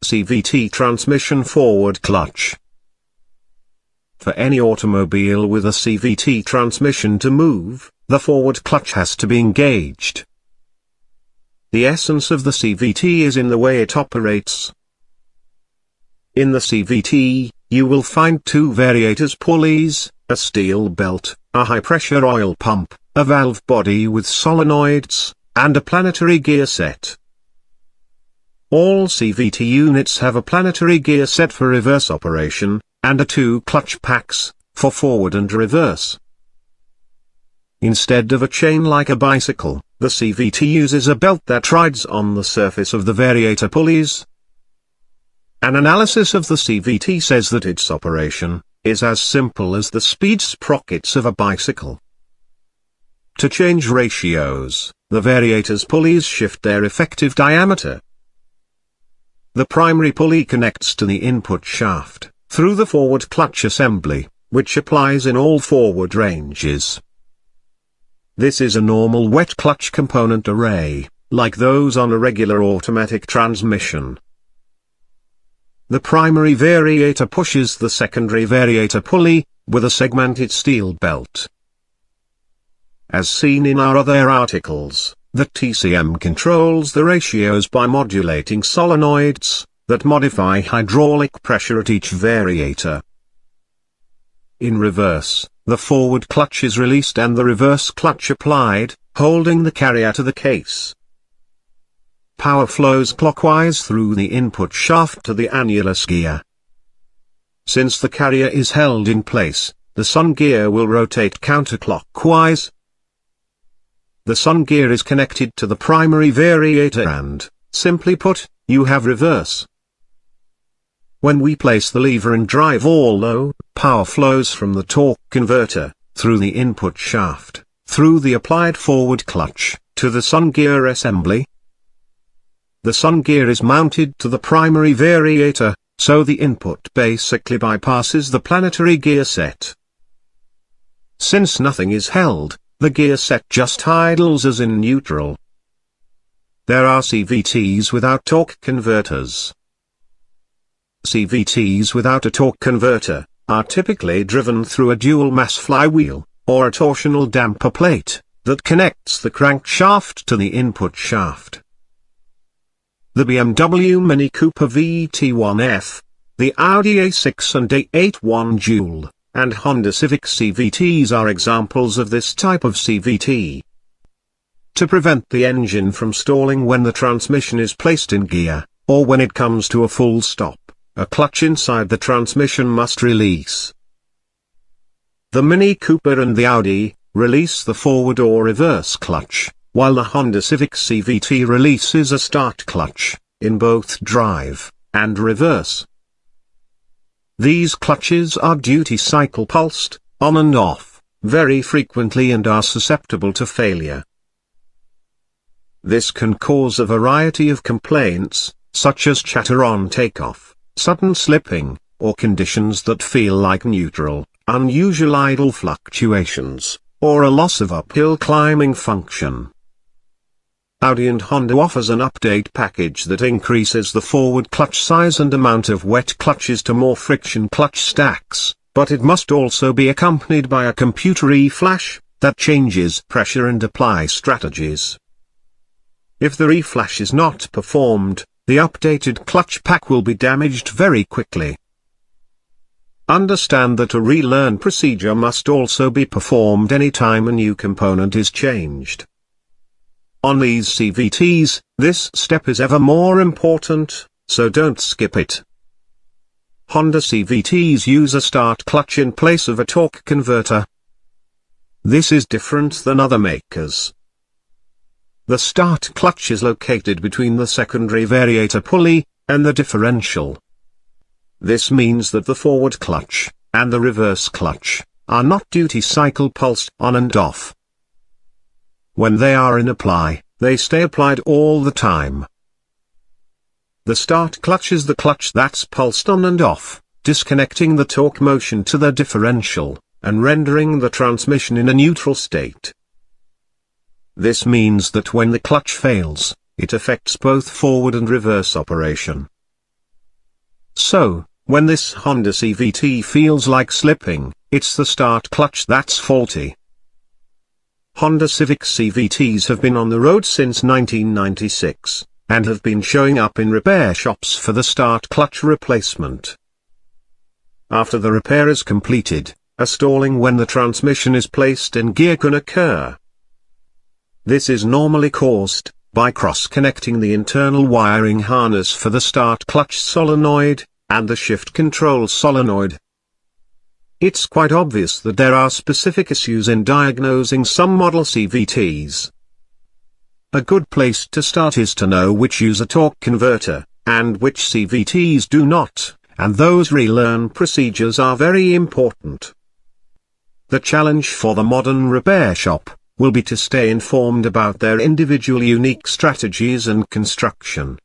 CVT transmission forward clutch. For any automobile with a CVT transmission to move, the forward clutch has to be engaged. The essence of the CVT is in the way it operates. In the CVT, you will find two variators pulleys, a steel belt, a high-pressure oil pump, a valve body with solenoids, and a planetary gear set. All CVT units have a planetary gear set for reverse operation, and two clutch packs, for forward and reverse. Instead of a chain like a bicycle, the CVT uses a belt that rides on the surface of the variator pulleys. An analysis of the CVT says that its operation is as simple as the speed sprockets of a bicycle. To change ratios, the variator's pulleys shift their effective diameter. The primary pulley connects to the input shaft, through the forward clutch assembly, which applies in all forward ranges. This is a normal wet clutch component array, like those on a regular automatic transmission. The primary variator pushes the secondary variator pulley, with a segmented steel belt. As seen in our other articles, the TCM controls the ratios by modulating solenoids, that modify hydraulic pressure at each variator. In reverse, the forward clutch is released and the reverse clutch applied, holding the carrier to the case. Power flows clockwise through the input shaft to the annulus gear. Since the carrier is held in place, the sun gear will rotate counterclockwise. The sun gear is connected to the primary variator and, simply put, you have reverse. When we place the lever and drive all low, power flows from the torque converter, through the input shaft, through the applied forward clutch, to the sun gear assembly. The sun gear is mounted to the primary variator, so the input basically bypasses the planetary gear set. Since nothing is held, the gear set just idles as in neutral. There are CVTs without torque converters. CVTs without a torque converter are typically driven through a dual-mass flywheel, or a torsional damper plate, that connects the crankshaft to the input shaft. The BMW Mini Cooper VT1F, the Audi A6 and A81 Joule, and Honda Civic CVTs are examples of this type of CVT. To prevent the engine from stalling when the transmission is placed in gear, or when it comes to a full stop, a clutch inside the transmission must release. The Mini Cooper and the Audi release the forward or reverse clutch, while the Honda Civic CVT releases a start clutch, in both drive and reverse. These clutches are duty cycle pulsed, on and off, very frequently and are susceptible to failure. This can cause a variety of complaints, such as chatter on takeoff, sudden slipping, or conditions that feel like neutral, unusual idle fluctuations, or a loss of uphill climbing function. Audi and Honda offers an update package that increases the forward clutch size and amount of wet clutches to more friction clutch stacks, but it must also be accompanied by a computer e-flash that changes pressure and apply strategies. If the e-flash is not performed, the updated clutch pack will be damaged very quickly. Understand that a relearn procedure must also be performed anytime a new component is changed. On these CVTs, this step is ever more important, so don't skip it. Honda CVTs use a start clutch in place of a torque converter. This is different than other makers. The start clutch is located between the secondary variator pulley and the differential. This means that the forward clutch, and the reverse clutch, are not duty cycle pulsed on and off. When they are in apply, they stay applied all the time. The start clutch is the clutch that's pulsed on and off, disconnecting the torque motion to the differential, and rendering the transmission in a neutral state. This means that when the clutch fails, it affects both forward and reverse operation. So, when this Honda CVT feels like slipping, it's the start clutch that's faulty. Honda Civic CVTs have been on the road since 1996, and have been showing up in repair shops for the start clutch replacement. After the repair is completed, a stalling when the transmission is placed in gear can occur. This is normally caused by cross-connecting the internal wiring harness for the start clutch solenoid and the shift control solenoid. It's quite obvious that there are specific issues in diagnosing some model CVTs. A good place to start is to know which use a torque converter, and which CVTs do not, and those relearn procedures are very important. The challenge for the modern repair shop will be to stay informed about their individual unique strategies and construction.